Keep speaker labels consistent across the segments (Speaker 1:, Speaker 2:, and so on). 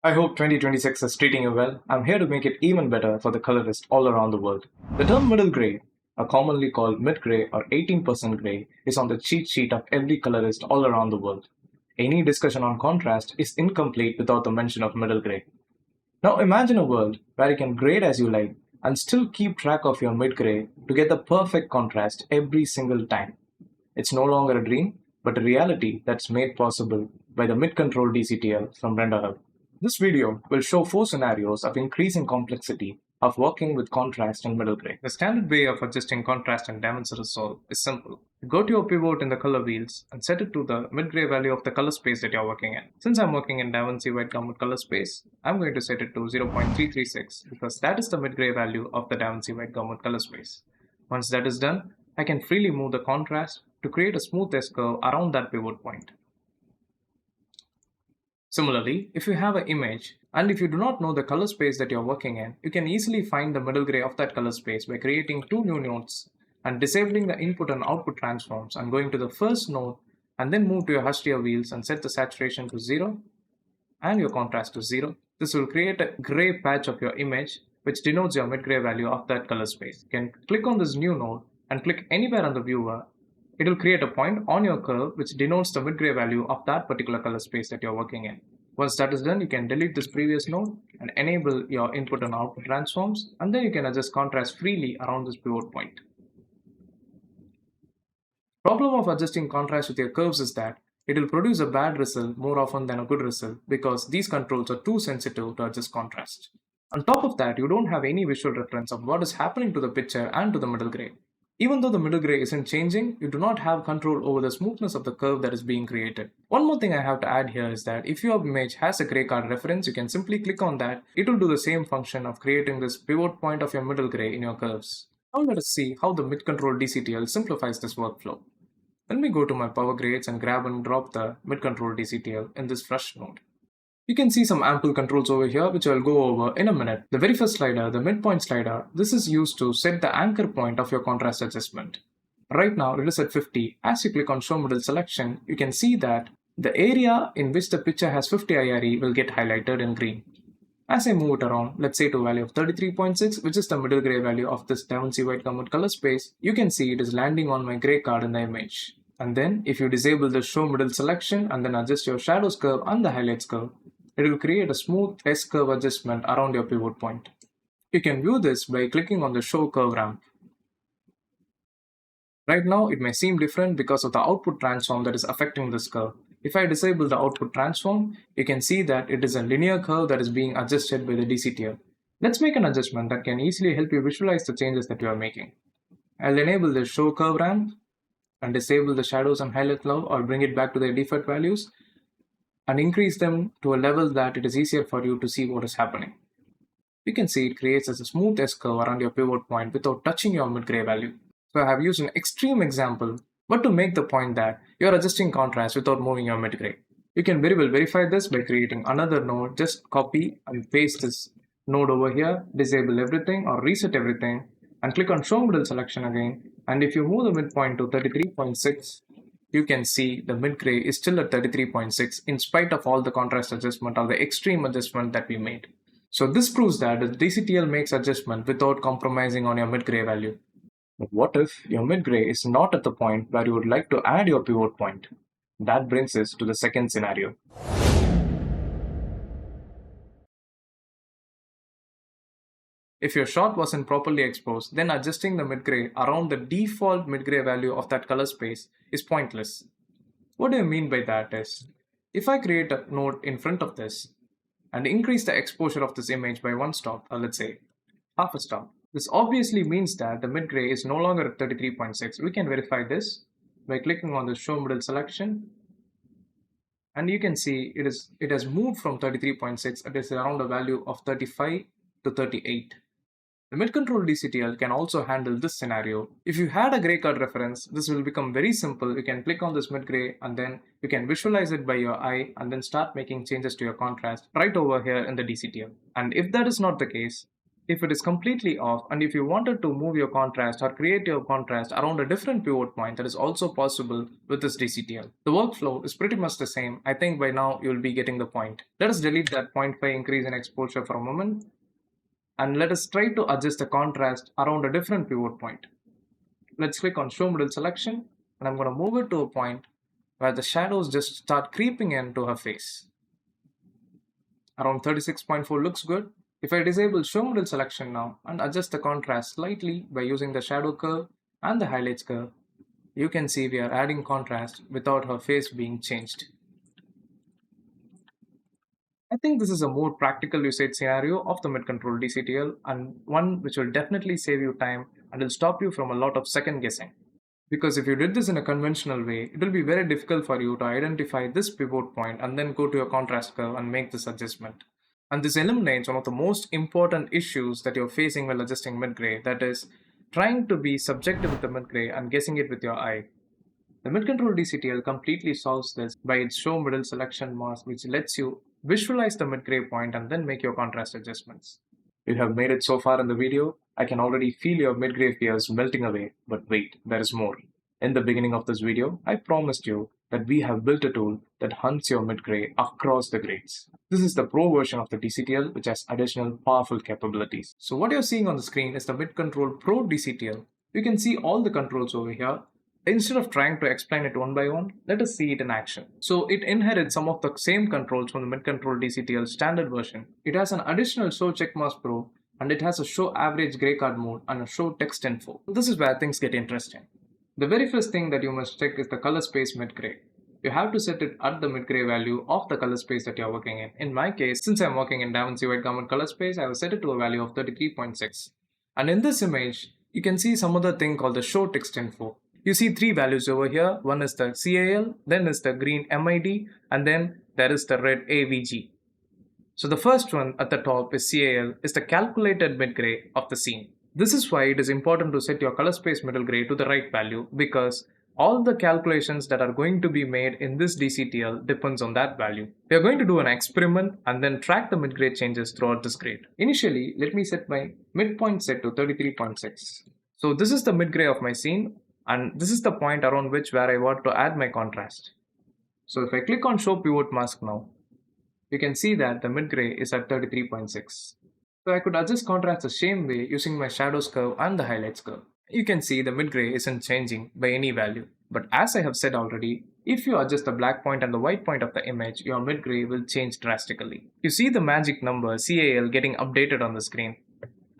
Speaker 1: I hope 2026 is treating you well. I'm here to make it even better for the colorists all around the world. The term middle gray, or commonly called mid gray or 18% gray, is on the cheat sheet of every colorist all around the world. Any discussion on contrast is incomplete without the mention of middle gray. Now imagine a world where you can grade as you like and still keep track of your mid gray to get the perfect contrast every single time. It's no longer a dream, but a reality that's made possible by the MidControl DCTL from RenderHub. This video will show 4 scenarios of increasing complexity of working with contrast and middle gray. The standard way of adjusting contrast in Davinci Resolve is simple. Go to your pivot in the color wheels and set it to the mid-gray value of the color space that you're working in. Since I'm working in Davinci White Gamut color space, I'm going to set it to 0.336 because that is the mid-gray value of the Davinci White Gamut color space. Once that is done, I can freely move the contrast to create a smooth S-curve around that pivot point. Similarly, if you have an image and if you do not know the color space that you're working in, you can easily find the middle gray of that color space by creating 2 new nodes and disabling the input and output transforms and going to the first node and then move to your HDR wheels and set the saturation to 0 and your contrast to 0. This will create a gray patch of your image which denotes your mid-gray value of that color space. You can click on this new node and click anywhere on the viewer. It will create a point on your curve which denotes the mid-gray value of that particular color space that you're working in. Once that is done, you can delete this previous node and enable your input and output transforms, and then you can adjust contrast freely around this pivot point. Problem of adjusting contrast with your curves is that it will produce a bad result more often than a good result because these controls are too sensitive to adjust contrast. On top of that, you don't have any visual reference of what is happening to the picture and to the middle gray. Even though the middle gray isn't changing, you do not have control over the smoothness of the curve that is being created. One more thing I have to add here is that if your image has a gray card reference, you can simply click on that. It will do the same function of creating this pivot point of your middle gray in your curves. Now let us see how the MidControl DCTL simplifies this workflow. Let me go to my power grades and grab and drop the MidControl DCTL in this brush node. You can see some ample controls over here which I'll go over in a minute. The very first slider, the midpoint slider, this is used to set the anchor point of your contrast adjustment. Right now it is at 50. As you click on show middle selection, you can see that the area in which the picture has 50 IRE will get highlighted in green. As I move it around, let's say to a value of 33.6, which is the middle gray value of this Davinci White Gamut color space, you can see it is landing on my gray card in the image. And then if you disable the show middle selection and then adjust your shadows curve and the highlights curve, it will create a smooth S-curve adjustment around your pivot point. You can view this by clicking on the show curve ramp. Right now it may seem different because of the output transform that is affecting this curve. If I disable the output transform, you can see that it is a linear curve that is being adjusted by the DCTL. Let's make an adjustment that can easily help you visualize the changes that you are making. I'll enable the show curve ramp and disable the shadows and highlight now or bring it back to their default values and increase them to a level that it is easier for you to see what is happening. You can see it creates as a smooth S-curve around your pivot point without touching your mid-gray value. So I have used an extreme example, but to make the point that you are adjusting contrast without moving your mid-gray. You can very well verify this by creating another node. Just copy and paste this node over here, disable everything or reset everything, and click on show middle selection again. And if you move the midpoint to 33.6, you can see the mid-gray is still at 33.6 in spite of all the contrast adjustment or the extreme adjustment that we made. So this proves that the DCTL makes adjustment without compromising on your mid-gray value. But what if your mid-gray is not at the point where you would like to add your pivot point? That brings us to the second scenario. If your shot wasn't properly exposed, then adjusting the mid-gray around the default mid-gray value of that color space is pointless. What do I mean by that is, if I create a node in front of this and increase the exposure of this image by 1 stop, or let's say half a stop, this obviously means that the mid-gray is no longer at 33.6. We can verify this by clicking on the show middle selection. And you can see it has moved from 33.6, it is around a value of 35 to 38. The MidControl DCTL can also handle this scenario. If you had a gray card reference, this will become very simple. You can click on this mid-gray and then you can visualize it by your eye and then start making changes to your contrast right over here in the DCTL. And if that is not the case, if it is completely off, and if you wanted to move your contrast or create your contrast around a different pivot point, that is also possible with this DCTL. The workflow is pretty much the same. I think by now you'll be getting the point. Let us delete that 0.5 increase in exposure for a moment, and let us try to adjust the contrast around a different pivot point. Let's click on show middle selection, and I'm going to move it to a point where the shadows just start creeping into her face. Around 36.4 looks good. If I disable show middle selection now and adjust the contrast slightly by using the shadow curve and the highlights curve, you can see we are adding contrast without her face being changed. I think this is a more practical usage scenario of the MidControl DCTL, and one which will definitely save you time and will stop you from a lot of second guessing. Because if you did this in a conventional way, it will be very difficult for you to identify this pivot point and then go to your contrast curve and make this adjustment. And this eliminates one of the most important issues that you're facing while adjusting mid-gray, that is, trying to be subjective with the mid-gray and guessing it with your eye. The MidControl DCTL completely solves this by its show middle selection mask, which lets you visualize the mid-gray point and then make your contrast adjustments. You have made it so far in the video. I can already feel your mid-gray fears melting away, but wait, there is more. In the beginning of this video, I promised you that we have built a tool that hunts your mid-gray across the grades. This is the pro version of the DCTL, which has additional powerful capabilities. So what you're seeing on the screen is the MidControl PRO DCTL. You can see all the controls over here. Instead of trying to explain it one by one, let us see it in action. So it inherits some of the same controls from the MidControl DCTL standard version. It has an additional show checkmask pro, and it has a show average gray card mode and a show text info. This is where things get interesting. The very first thing that you must check is the color space mid-gray. You have to set it at the mid-gray value of the color space that you are working in. In my case, since I'm working in Davinci White Garment color space, I will set it to a value of 33.6. And in this image, you can see some other thing called the show text info. You see three values over here. One is the CAL, then is the green MID, and then there is the red AVG. So the first one at the top is CAL, is the calculated mid-gray of the scene. This is why it is important to set your color space middle gray to the right value, because all the calculations that are going to be made in this DCTL depends on that value. We are going to do an experiment and then track the mid-gray changes throughout this grade. Initially, let me set my midpoint set to 33.6. So this is the mid-gray of my scene, and this is the point around where I want to add my contrast. So if I click on show pivot mask now, you can see that the mid-gray is at 33.6. So I could adjust contrast the same way using my shadows curve and the highlights curve. You can see the mid-gray isn't changing by any value. But as I have said already, if you adjust the black point and the white point of the image, your mid-gray will change drastically. You see the magic number CAL getting updated on the screen.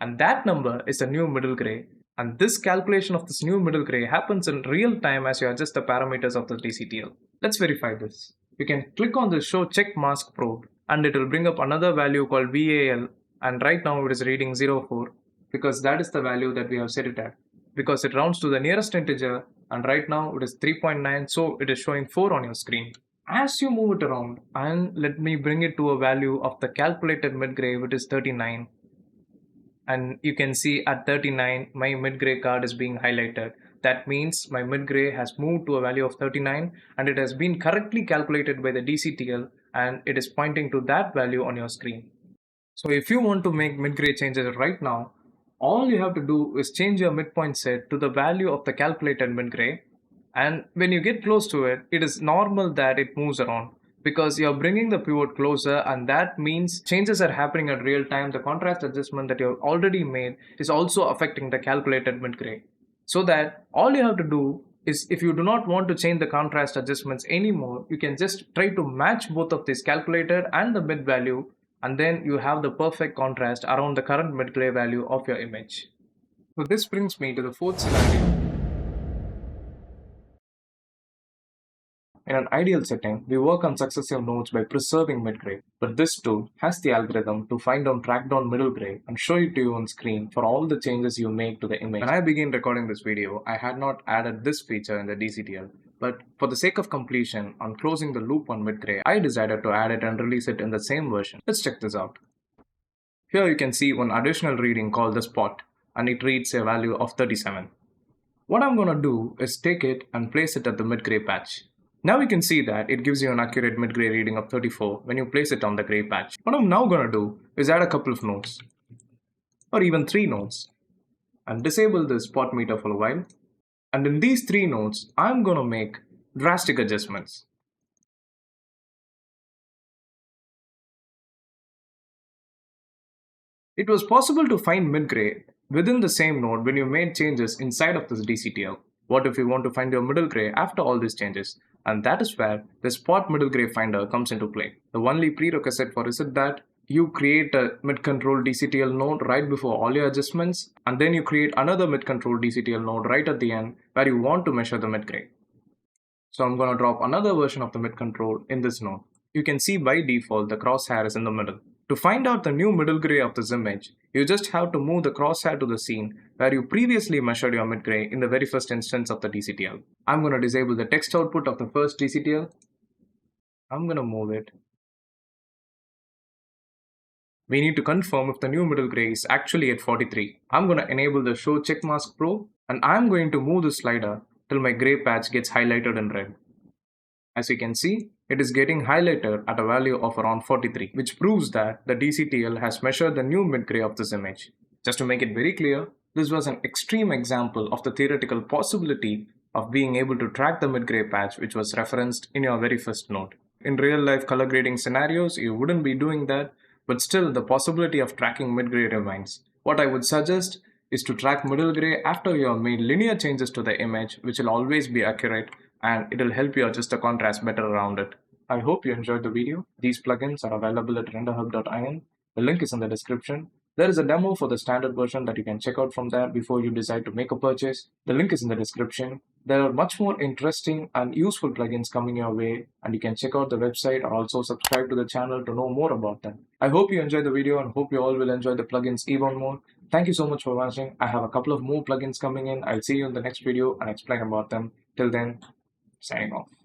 Speaker 1: And that number is the new middle gray. And this calculation of this new middle gray happens in real time as you adjust the parameters of the DCTL. Let's verify this. You can click on the show check mask probe and it will bring up another value called VAL, and right now it is reading 04 because that is the value that we have set it at, because it rounds to the nearest integer, and right now it is 3.9, so it is showing 4 on your screen. As you move it around, and let me bring it to a value of the calculated mid-gray, which is 39. And you can see at 39 my mid-gray card is being highlighted. That means my mid-gray has moved to a value of 39 and it has been correctly calculated by the DCTL, and it is pointing to that value on your screen. So if you want to make mid-gray changes right now, all you have to do is change your midpoint set to the value of the calculated mid-gray, and when you get close to it, it is normal that it moves around because you're bringing the pivot closer, and that means changes are happening at real time. The contrast adjustment that you've already made is also affecting the calculated mid-gray. So that all you have to do is, if you do not want to change the contrast adjustments anymore, you can just try to match both of this calculated and the mid value, and then you have the perfect contrast around the current mid-gray value of your image. So this brings me to the fourth scenario. In an ideal setting, we work on successive nodes by preserving mid-gray, but this tool has the algorithm to find and track down middle gray and show it to you on screen for all the changes you make to the image. When I began recording this video, I had not added this feature in the DCTL, but for the sake of completion, on closing the loop on mid-gray, I decided to add it and release it in the same version. Let's check this out. Here you can see one additional reading called the spot, and it reads a value of 37. What I'm going to do is take it and place it at the mid-gray patch. Now you can see that it gives you an accurate mid-gray reading of 34 when you place it on the gray patch. What I'm now going to do is add a couple of nodes. or even 3 nodes, and disable this spot meter for a while. And in these 3 nodes, I'm going to make drastic adjustments. It was possible to find mid-gray within the same node when you made changes inside of this DCTL. What if you want to find your middle gray after all these changes? And that is where the spot middle gray finder comes into play. The only prerequisite for is it that you create a MidControl DCTL node right before all your adjustments, and then you create another MidControl DCTL node right at the end where you want to measure the mid-gray. So I'm going to drop another version of the MidControl in this node. You can see by default the crosshair is in the middle. To find out the new middle gray of this image, you just have to move the crosshair to the scene where you previously measured your mid gray in the very first instance of the DCTL. I'm going to disable the text output of the first DCTL. I'm going to move it. We need to confirm if the new middle gray is actually at 43. I'm going to enable the Show Checkmask Pro, and I'm going to move the slider till my gray patch gets highlighted in red. As you can see, it is getting highlighted at a value of around 43, which proves that the DCTL has measured the new mid-gray of this image. Just to make it very clear, this was an extreme example of the theoretical possibility of being able to track the mid-gray patch which was referenced in your very first node. In real-life color grading scenarios, you wouldn't be doing that, but still the possibility of tracking mid-gray remains. What I would suggest is to track middle gray after you have made linear changes to the image, which will always be accurate, and it will help you adjust the contrast better around it. I hope you enjoyed the video. These plugins are available at renderhub.in. The link is in the description. There is a demo for the standard version that you can check out from there before you decide to make a purchase. The link is in the description. There are much more interesting and useful plugins coming your way, and you can check out the website or also subscribe to the channel to know more about them. I hope you enjoyed the video and hope you all will enjoy the plugins even more. Thank you so much for watching. I have a couple of more plugins coming in. I'll see you in the next video and explain about them. Till then, signing off.